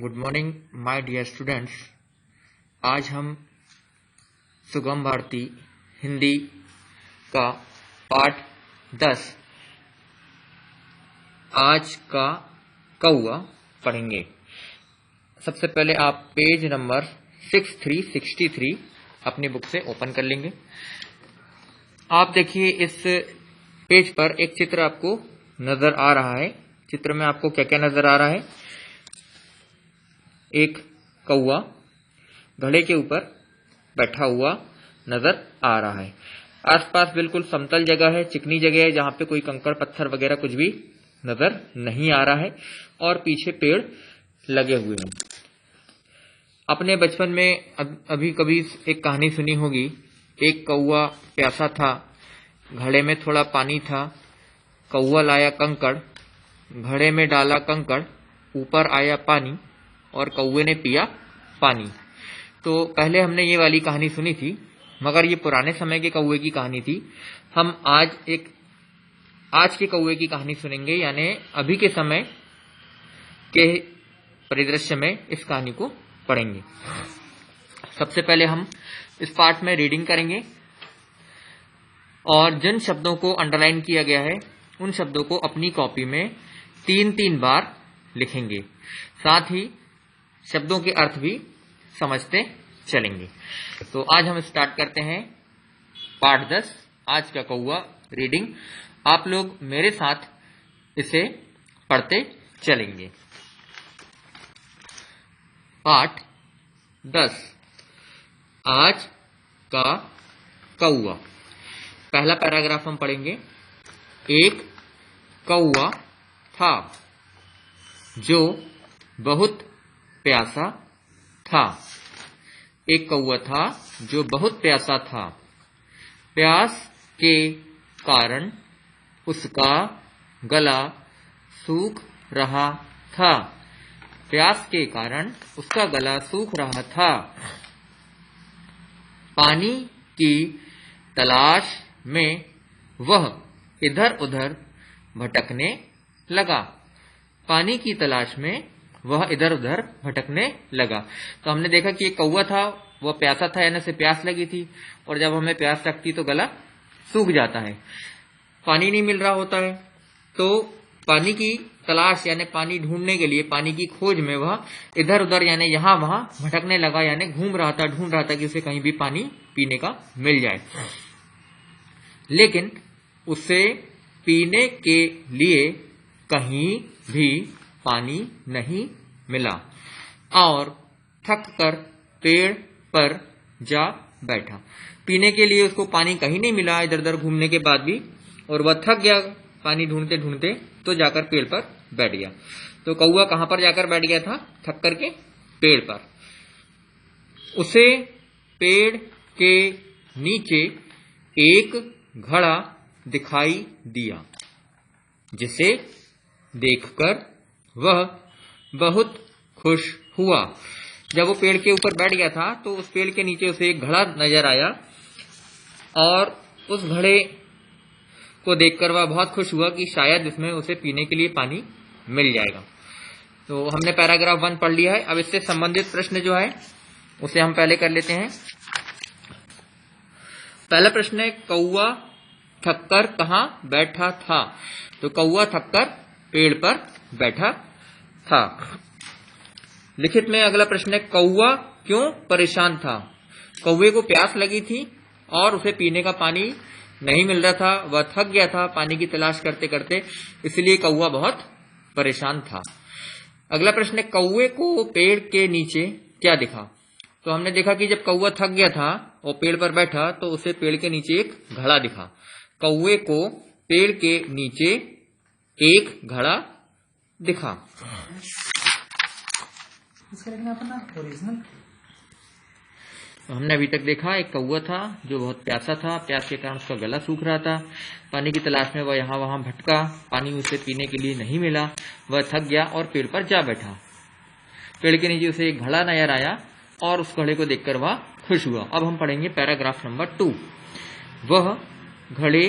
Good morning my dear students. आज हम सुगम भारती हिंदी का पाठ 10 आज का कौवा पढ़ेंगे। सबसे पहले आप पेज नंबर 6363 अपनी बुक से ओपन कर लेंगे। आप देखिए इस पेज पर एक चित्र आपको नजर आ रहा है। चित्र में आपको क्या क्या नजर आ रहा है? एक कौवा घड़े के ऊपर बैठा हुआ नजर आ रहा है। आसपास बिल्कुल समतल जगह है, चिकनी जगह है, जहां पे कोई कंकड़ पत्थर वगैरह कुछ भी नजर नहीं आ रहा है और पीछे पेड़ लगे हुए हैं। अपने बचपन में अभी कभी एक कहानी सुनी होगी। एक कौवा प्यासा था, घड़े में थोड़ा पानी था, कौवा लाया कंकड़, घड़े में डाला कंकड़, ऊपर आया पानी और कौवे ने पिया पानी। तो पहले हमने ये वाली कहानी सुनी थी, मगर ये पुराने समय के कौवे की कहानी थी। हम आज के कौवे की कहानी सुनेंगे, यानी अभी के समय के परिदृश्य में इस कहानी को पढ़ेंगे। सबसे पहले हम इस पाठ में रीडिंग करेंगे और जिन शब्दों को अंडरलाइन किया गया है उन शब्दों को अपनी कॉपी में 3-3 बार लिखेंगे। साथ ही शब्दों के अर्थ भी समझते चलेंगे। तो आज हम स्टार्ट करते हैं पाठ 10 आज का कौवा रीडिंग। आप लोग मेरे साथ इसे पढ़ते चलेंगे। पाठ 10 आज का कौवा। पहला पैराग्राफ हम पढ़ेंगे। एक कौवा था जो बहुत प्यासा था। एक कौवा था जो बहुत प्यासा था। प्यास के कारण उसका गला सूख रहा था। प्यास के कारण उसका गला सूख रहा था। पानी की तलाश में वह इधर उधर भटकने लगा। पानी की तलाश में वह इधर उधर भटकने लगा। तो हमने देखा कि एक कौवा था, वह प्यासा था, यानी से प्यास लगी थी, और जब हमें प्यास लगती तो गला सूख जाता है, पानी नहीं मिल रहा होता है। तो पानी की तलाश यानी पानी ढूंढने के लिए, पानी की खोज में वह इधर उधर यानी यहां वहां भटकने लगा, यानी घूम रहा था, ढूंढ रहा था कि उसे कहीं भी पानी पीने का मिल जाए। लेकिन उसे पीने के लिए कहीं भी पानी नहीं मिला और थक कर पेड़ पर जा बैठा। पीने के लिए उसको पानी कहीं नहीं मिला इधर उधर घूमने के बाद भी, और वह थक गया पानी ढूंढते ढूंढते, तो जाकर पेड़ पर बैठ गया। तो कौवा कहां पर जाकर बैठ गया था? थक करके पेड़ पर। उसे पेड़ के नीचे एक घड़ा दिखाई दिया, जिसे देखकर वह बहुत खुश हुआ। जब वो पेड़ के ऊपर बैठ गया था तो उस पेड़ के नीचे उसे एक घड़ा नजर आया और उस घड़े को देखकर वह बहुत खुश हुआ कि शायद इसमें उसे पीने के लिए पानी मिल जाएगा। तो हमने पैराग्राफ 1 पढ़ लिया है। अब इससे संबंधित प्रश्न जो है उसे हम पहले कर लेते हैं। पहला प्रश्न है, कौवा थककर कहां बैठा था? तो कौवा थककर पेड़ पर बैठा था। लिखित में अगला प्रश्न है, कौवा क्यों परेशान था? कौवे को प्यास लगी थी और उसे पीने का पानी नहीं मिल रहा था, वह थक गया था पानी की तलाश करते करते, इसलिए कौवा बहुत परेशान था। अगला प्रश्न है, कौवे को पेड़ के नीचे क्या दिखा? तो हमने देखा कि जब कौवा थक गया था और पेड़ पर बैठा तो उसे पेड़ के नीचे एक घड़ा दिखा। कौवे को पेड़ के नीचे एक घड़ा दिखा। हमने अभी तक देखा एक कौवा था जो बहुत प्यासा था, प्यास के कारण उसका गला सूख रहा था, पानी की तलाश में वह यहाँ वहां भटका, पानी उसे पीने के लिए नहीं मिला, वह थक गया और पेड़ पर जा बैठा। पेड़ के नीचे उसे एक घड़ा नजर आया और उस घड़े को देखकर वह खुश हुआ। अब हम पढ़ेंगे पैराग्राफ नंबर 2। वह घड़े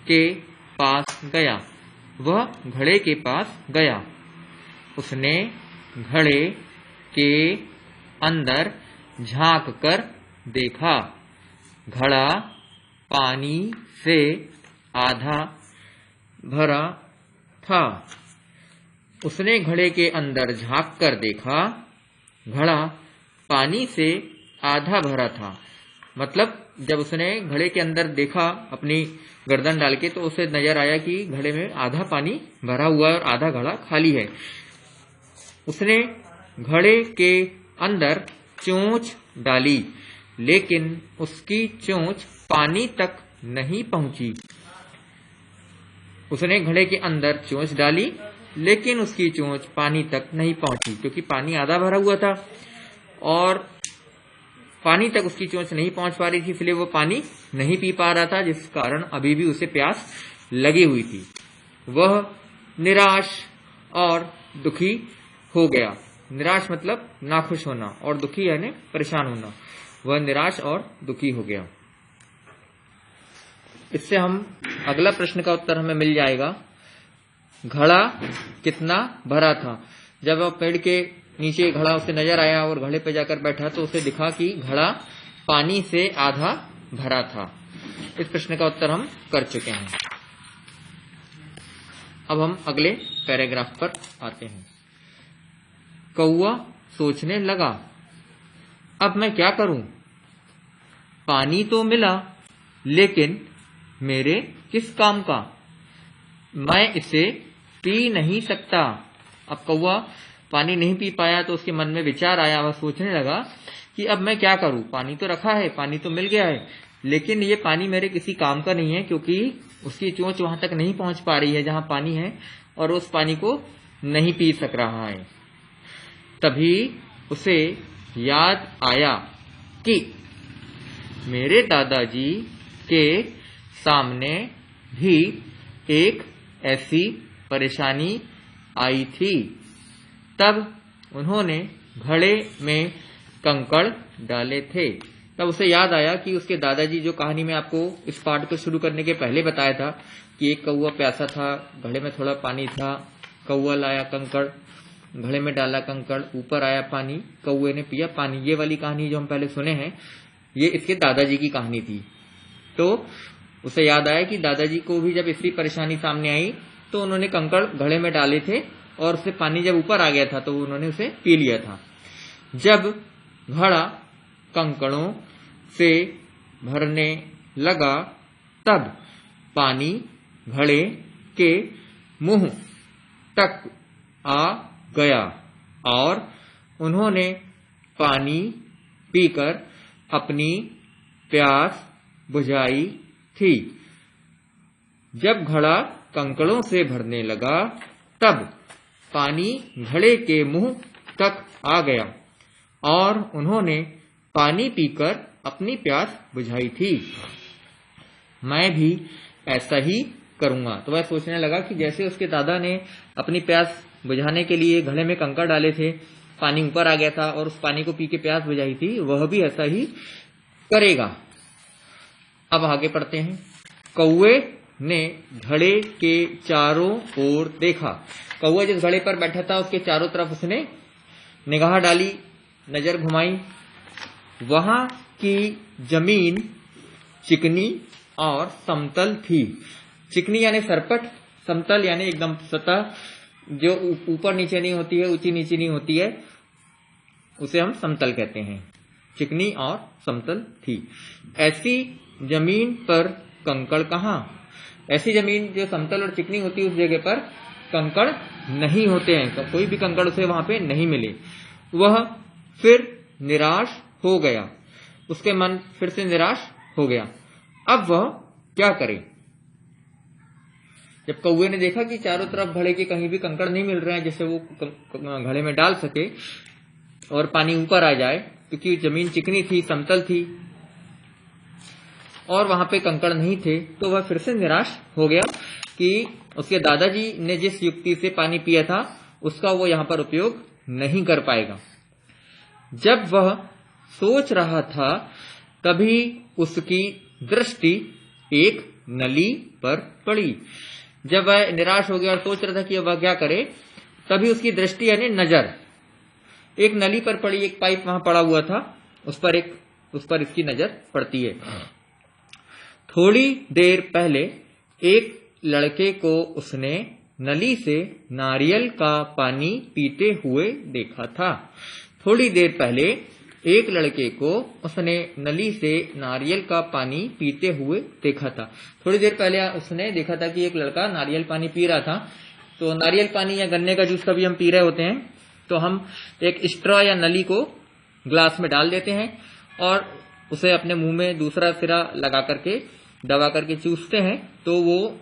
के पास गया। वह घड़े के पास गया। उसने घड़े के अंदर झांक कर देखा। घड़ा पानी से आधा भरा था। उसने घड़े के अंदर झांक कर देखा। घड़ा पानी से आधा भरा था। मतलब जब उसने घड़े के अंदर देखा अपनी गर्दन डाल के, तो उसे नजर आया कि घड़े में आधा पानी भरा हुआ है और आधा घड़ा खाली है। उसने घड़े के अंदर चोंच डाली, लेकिन उसकी चोंच पानी तक नहीं पहुंची। उसने घड़े के अंदर चोंच डाली, लेकिन उसकी चोंच पानी तक नहीं पहुंची, क्योंकि पानी आधा भरा हुआ था और पानी तक उसकी चोंच नहीं पहुंच पा रही थी, इसलिए वो पानी नहीं पी पा रहा था, जिस कारण अभी भी उसे प्यास लगी हुई थी। वह निराश और दुखी हो गया। निराश मतलब नाखुश होना और दुखी यानी परेशान होना। वह निराश और दुखी हो गया। इससे हम अगला प्रश्न का उत्तर हमें मिल जाएगा। घड़ा कितना भरा था। जब वह पेड़ के नीचे घड़ा उसे नजर आया और घड़े पे जाकर बैठा, तो उसे दिखा कि घड़ा पानी से आधा भरा था। इस प्रश्न का उत्तर हम कर चुके हैं। अब हम अगले पैराग्राफ पर आते हैं। कौवा सोचने लगा, अब मैं क्या करूं? पानी तो मिला, लेकिन मेरे किस काम का? मैं इसे पी नहीं सकता। अब कौवा पानी नहीं पी पाया, तो उसके मन में विचार आया। वह सोचने लगा कि अब मैं क्या करूं? पानी तो रखा है, पानी तो मिल गया है, लेकिन ये पानी मेरे किसी काम का नहीं है, क्योंकि उसकी चोंच वहां तक नहीं पहुंच पा रही है जहां पानी है, और उस पानी को नहीं पी सक रहा है। तभी उसे याद आया कि मेरे दादाजी के सामने भी एक ऐसी परेशानी आई थी। तब उन्होंने घड़े में कंकड़ डाले थे। तब उसे याद आया कि उसके दादाजी, जो कहानी में आपको इस पाठ को शुरू करने के पहले बताया था कि एक कौवा प्यासा था, घड़े में थोड़ा पानी था, कौवा लाया कंकड़, घड़े में डाला कंकड़, ऊपर आया पानी, कौवे ने पिया पानी। ये वाली कहानी जो हम पहले सुने हैं, ये इसके दादाजी की कहानी थी। तो उसे याद आया कि दादाजी को भी जब इसी परेशानी सामने आई, तो उन्होंने कंकड़ घड़े में डाले थे और उससे पानी जब ऊपर आ गया था, तो उन्होंने उसे पी लिया था। जब घड़ा कंकड़ों से भरने लगा, तब पानी घड़े के मुंह तक आ गया और उन्होंने पानी पीकर अपनी प्यास बुझाई थी। जब घड़ा कंकड़ों से भरने लगा, तब पानी घड़े के मुंह तक आ गया और उन्होंने पानी पीकर अपनी प्यास बुझाई थी। मैं भी ऐसा ही करूंगा। तो वह सोचने लगा कि जैसे उसके दादा ने अपनी प्यास बुझाने के लिए घड़े में कंकड़ डाले थे, पानी ऊपर आ गया था और उस पानी को पी के प्यास बुझाई थी, वह भी ऐसा ही करेगा। अब आगे पढ़ते हैं। कौवे ने घड़े के चारों ओर देखा। कौवा जिस घड़े पर बैठा था, उसके चारों तरफ उसने निगाह डाली, नजर घुमाई। वहां की जमीन चिकनी और समतल थी। चिकनी यानी सरपट, समतल यानी एकदम सतह जो ऊपर नीचे नहीं होती है, ऊंची नीची नहीं होती है, उसे हम समतल कहते हैं। चिकनी और समतल थी। ऐसी जमीन पर कंकड़ कहाँ? ऐसी जमीन जो समतल और चिकनी होती है, उस जगह पर कंकड़ नहीं होते हैं। तो कोई भी कंकड़ उसे वहां पे नहीं मिले। वह फिर निराश हो गया। उसके मन फिर से निराश हो गया। अब वह क्या करे? जब कौवे ने देखा कि चारों तरफ घड़े के कहीं भी कंकड़ नहीं मिल रहे हैं जिससे वो घड़े में डाल सके और पानी ऊपर आ जाए, क्योंकि जमीन चिकनी थी, समतल थी और वहां पे कंकड़ नहीं थे, तो वह फिर से निराश हो गया कि उसके दादाजी ने जिस युक्ति से पानी पिया था, उसका वो यहां पर उपयोग नहीं कर पाएगा। जब वह सोच रहा था, तभी उसकी दृष्टि एक नली पर पड़ी। जब वह निराश हो गया और सोच रहा था कि वह क्या करे, तभी उसकी दृष्टि यानी नजर एक नली पर पड़ी एक पाइप वहां पड़ा हुआ था, उस पर इसकी नजर पड़ती है। थोड़ी देर पहले एक लड़के को उसने नली से नारियल का पानी पीते हुए देखा था। थोड़ी देर पहले एक लड़के को उसने नली से नारियल का पानी पीते हुए देखा था। थोड़ी देर पहले उसने देखा था कि एक लड़का नारियल पानी पी रहा था। तो नारियल पानी या गन्ने का जूस कभी हम पी रहे होते हैं तो हम एक स्ट्रॉ या नली को ग्लास में डाल देते हैं और उसे अपने मुंह में दूसरा सिरा लगा करके दबा करके चूसते हैं, तो वो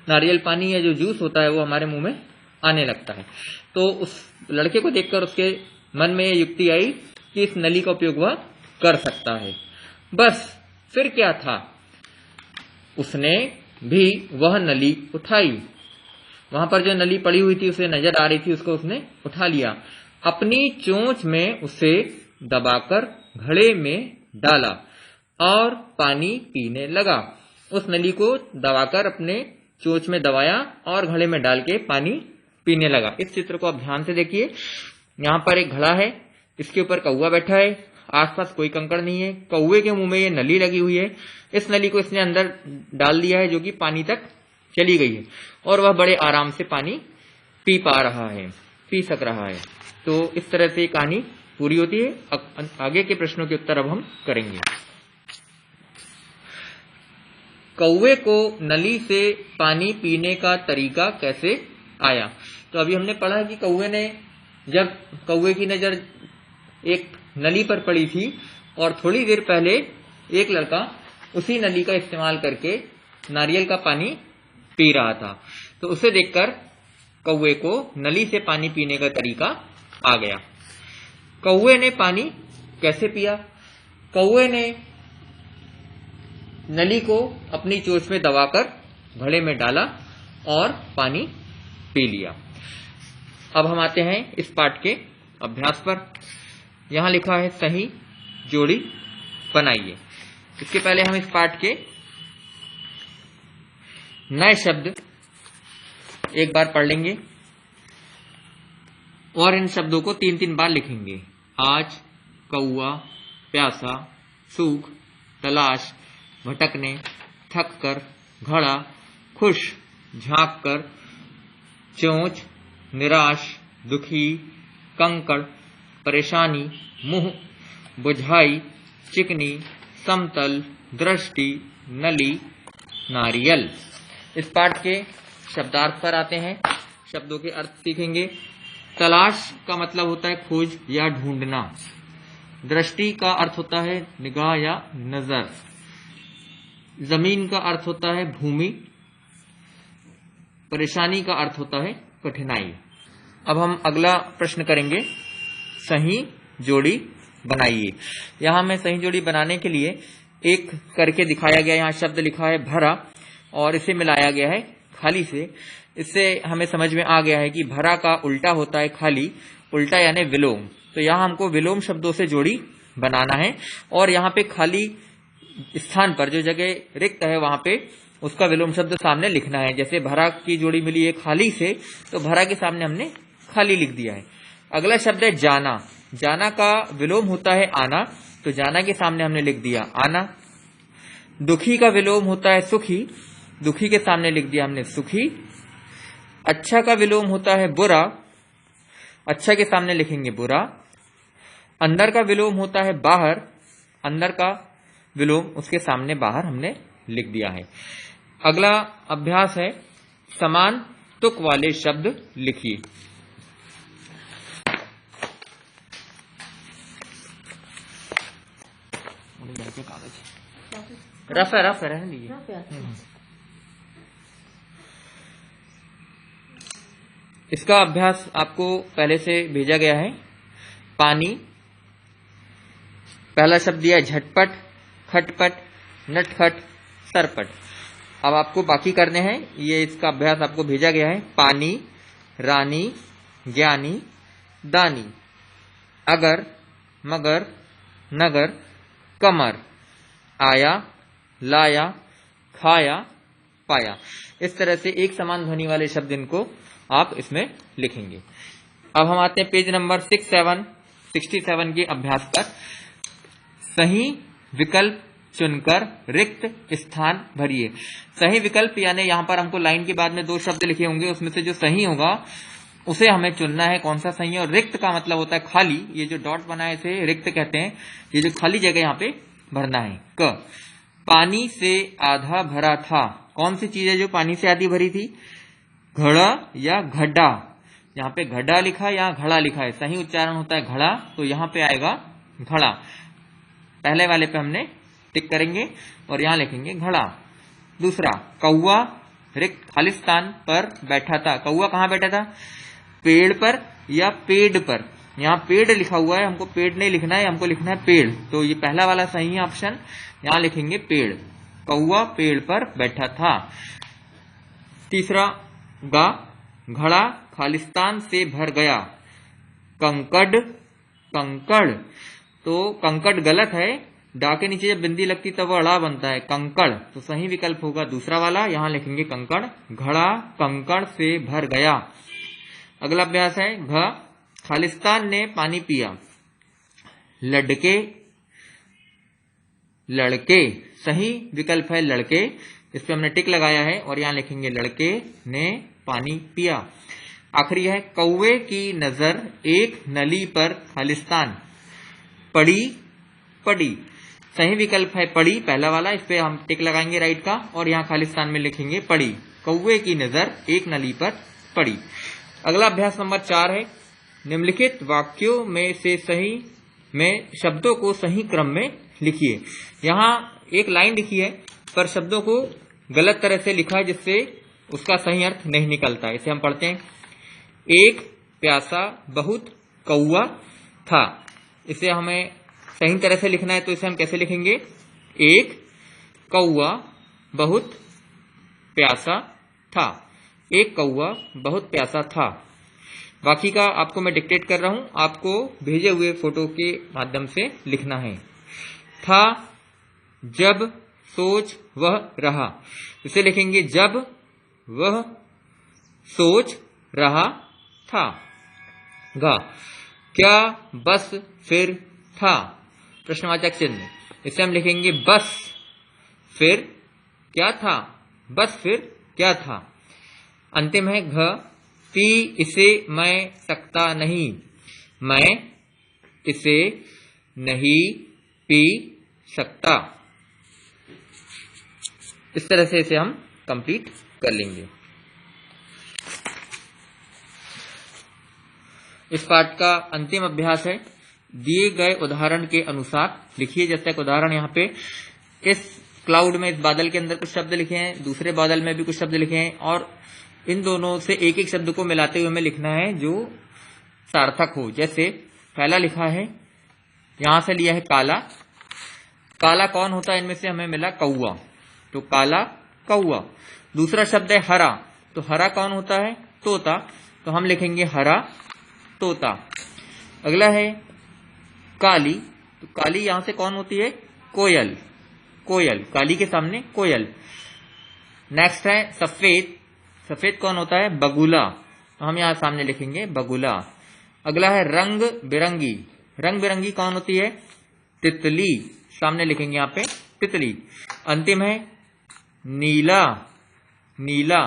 नारियल पानी या जो जूस होता है वो हमारे मुंह में आने लगता है। तो उस लड़के को देखकर उसके मन में ये युक्ति आई कि इस नली का उपयोग वह कर सकता है। बस फिर क्या था, उसने भी वह नली उठाई। वहां पर जो नली पड़ी हुई थी उसे नजर आ रही थी, उसको उसने उठा लिया, अपनी चोंच में उसे दबाकर घड़े में डाला और पानी पीने लगा। उस नली को दबाकर अपने चोंच में दबाया और घड़े में डाल के पानी पीने लगा। इस चित्र को आप ध्यान से देखिए। यहाँ पर एक घड़ा है, इसके ऊपर कौवा बैठा है, आसपास कोई कंकड़ नहीं है। कौवे के मुंह में ये नली लगी हुई है, इस नली को इसने अंदर डाल दिया है जो कि पानी तक चली गई है और वह बड़े आराम से पानी पी पा रहा है, पी सक रहा है। तो इस तरह से कहानी पूरी होती है। आगे के प्रश्नों के उत्तर अब हम करेंगे। कौवे को नली से पानी पीने का तरीका कैसे आया? तो अभी हमने पढ़ा कि कौवे की नजर एक नली पर पड़ी थी और थोड़ी देर पहले एक लड़का उसी नली का इस्तेमाल करके नारियल का पानी पी रहा था। तो उसे देखकर कौवे को नली से पानी पीने का तरीका आ गया। कौवे ने पानी कैसे पिया? कौवे ने नली को अपनी चोंच में दबाकर घड़े में डाला और पानी पी लिया। अब हम आते हैं इस पाठ के अभ्यास पर। यहां लिखा है सही जोड़ी बनाइए। इसके पहले हम इस पाठ के नए शब्द एक बार पढ़ लेंगे और इन शब्दों को 3-3 बार लिखेंगे। आज, कौवा, प्यासा, सूख, तलाश, भटकने, थक कर, घड़ा, खुश, झांक कर, चोंच, निराश, दुखी, कंकड़, परेशानी, मुंह, बुझाई, चिकनी, समतल, दृष्टि, नली, नारियल। इस पाठ के शब्दार्थ पर आते हैं, शब्दों के अर्थ सीखेंगे। तलाश का मतलब होता है खोज या ढूंढना। दृष्टि का अर्थ होता है निगाह या नजर। जमीन का अर्थ होता है भूमि। परेशानी का अर्थ होता है कठिनाई। अब हम अगला प्रश्न करेंगे, सही जोड़ी बनाइए। यहां में सही जोड़ी बनाने के लिए एक करके दिखाया गया, यहाँ शब्द लिखा है भरा और इसे मिलाया गया है खाली से। इससे हमें समझ में आ गया है कि भरा का उल्टा होता है खाली, उल्टा यानी विलोम। तो यहाँ हमको विलोम शब्दों से जोड़ी बनाना है और यहाँ पे खाली स्थान पर जो जगह रिक्त है वहां पे उसका विलोम शब्द सामने लिखना है। जैसे भरा की जोड़ी मिली है खाली से, तो भरा के सामने हमने खाली लिख दिया है। अगला शब्द है जाना। जाना का विलोम होता है आना, तो जाना के सामने हमने लिख दिया आना। दुखी का विलोम होता है सुखी, दुखी के सामने लिख दिया हमने सुखी। अच्छा का विलोम होता है बुरा, अच्छा के सामने लिखेंगे बुरा। अंदर का विलोम होता है बाहर, अंदर का विलोम उसके सामने बाहर हमने लिख दिया है। अगला अभ्यास है समान तुक वाले शब्द लिखिए। रफ है रहने दीजिए। इसका अभ्यास आपको पहले से भेजा गया है। पानी, पहला शब्द दिया झटपट, खटपट, नटखट, सरपट। अब आपको बाकी करने हैं, ये इसका अभ्यास आपको भेजा गया है। पानी, रानी, ज्ञानी, दानी, अगर, मगर, नगर, कमर, आया, लाया, खाया, पाया। इस तरह से एक समान ध्वनि वाले शब्द इनको आप इसमें लिखेंगे। अब हम आते हैं पेज नंबर 67 के अभ्यास पर। सही विकल्प चुनकर रिक्त स्थान भरिए। सही विकल्प यानी यहां पर हमको लाइन के बाद में 2 शब्द लिखे होंगे, उसमें से जो सही होगा उसे हमें चुनना है, कौन सा सही है। और रिक्त का मतलब होता है खाली, ये जो डॉट बना है इसे रिक्त कहते हैं, ये जो खाली जगह यहाँ पे भरना है। क, पानी से आधा भरा था। कौन सी चीज है जो पानी से आधी भरी थी? घड़ा या घड़ा। यहाँ पे घड़ा लिखा है, यहाँ घड़ा लिखा है, सही उच्चारण होता है घड़ा, तो यहाँ पे आएगा घड़ा। पहले वाले पे हमने टिक करेंगे और यहाँ लिखेंगे घड़ा। दूसरा, कौवा रिक्त खाली स्थान पर बैठा था। कौवा कहाँ बैठा था? पेड़ पर या पेड़ पर। यहाँ पेड़ लिखा हुआ है, हमको पेड़ नहीं लिखना है, हमको लिखना है पेड़, तो ये पहला वाला सही है ऑप्शन, यहाँ लिखेंगे पेड़। कौवा पेड़ पर बैठा था। तीसरा, गा घड़ा खालिस्तान से भर गया। कंकड़ कंकड़, तो कंकड़ गलत है, डा के नीचे जब बिंदी लगती तब वो अड़ा बनता है, कंकड़, तो सही विकल्प होगा दूसरा वाला, यहां लिखेंगे कंकड़। घड़ा कंकड़ से भर गया। अगला अभ्यास है घ, खालिस्तान ने पानी पिया। लड़के लड़के, सही विकल्प है लड़के, इस पे हमने टिक लगाया है और यहां लिखेंगे लड़के ने पानी पिया। आखिरी है, कौवे की नजर एक नली पर खालिस्तान पड़ी पड़ी। सही विकल्प है पड़ी, पहला वाला, इस पे हम टिक लगाएंगे राइट का और यहाँ खालिस्तान में लिखेंगे पड़ी। कौवे की नजर एक नली पर पड़ी। अगला अभ्यास नंबर 4 है, निम्नलिखित वाक्यों में से सही में शब्दों को सही क्रम में लिखिए। यहाँ एक लाइन लिखी है पर शब्दों को गलत तरह से लिखा है, जिससे उसका सही अर्थ नहीं निकलता। इसे हम पढ़ते हैं, एक प्यासा बहुत कौवा था। इसे हमें सही तरह से लिखना है, तो इसे हम कैसे लिखेंगे? एक कौवा बहुत प्यासा था। एक कौवा बहुत प्यासा था। बाकी का आपको मैं डिक्टेट कर रहा हूं, आपको भेजे हुए फोटो के माध्यम से लिखना है। था, जब सोच वह रहा, इसे लिखेंगे जब वह सोच रहा था। गा, क्या बस फिर था, प्रश्नवाचक चिन्ह, इसे हम लिखेंगे बस फिर क्या था, बस फिर क्या था। अंतिम है घ, पी इसे मैं सकता नहीं। मैं इसे नहीं पी सकता। इस तरह से इसे हम कंप्लीट कर लेंगे। इस पाठ का अंतिम अभ्यास है, दिए गए उदाहरण के अनुसार लिखिए। जैसे एक उदाहरण यहाँ पे, इस क्लाउड में, इस बादल के अंदर कुछ शब्द लिखे हैं, दूसरे बादल में भी कुछ शब्द लिखे हैं, और इन दोनों से एक एक शब्द को मिलाते हुए हमें लिखना है जो सार्थक हो। जैसे पहला लिखा है, यहां से लिया है काला। काला कौन होता है इनमें से? हमें मिला कौवा, तो काला कौवा। दूसरा शब्द है हरा, तो हरा कौन होता है? तोता, तो हम लिखेंगे हरा तोता। अगला है काली, तो काली यहां से कौन होती है? कोयल, कोयल, काली के सामने कोयल। नेक्स्ट है सफेद, सफेद कौन होता है? बगुला, तो हम यहां सामने लिखेंगे बगुला। अगला है रंग बिरंगी, रंग बिरंगी कौन होती है? तितली, सामने लिखेंगे यहाँ पे तितली। अंतिम है नीला, नीला,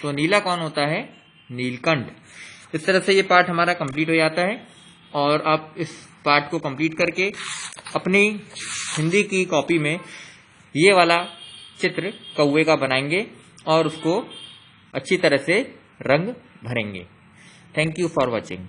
तो नीला कौन होता है? नीलकंठ। इस तरह से ये पाठ हमारा कंप्लीट हो जाता है, और आप इस पाठ को कंप्लीट करके अपनी हिंदी की कॉपी में ये वाला चित्र कौवे का बनाएंगे और उसको अच्छी तरह से रंग भरेंगे। Thank you for watching.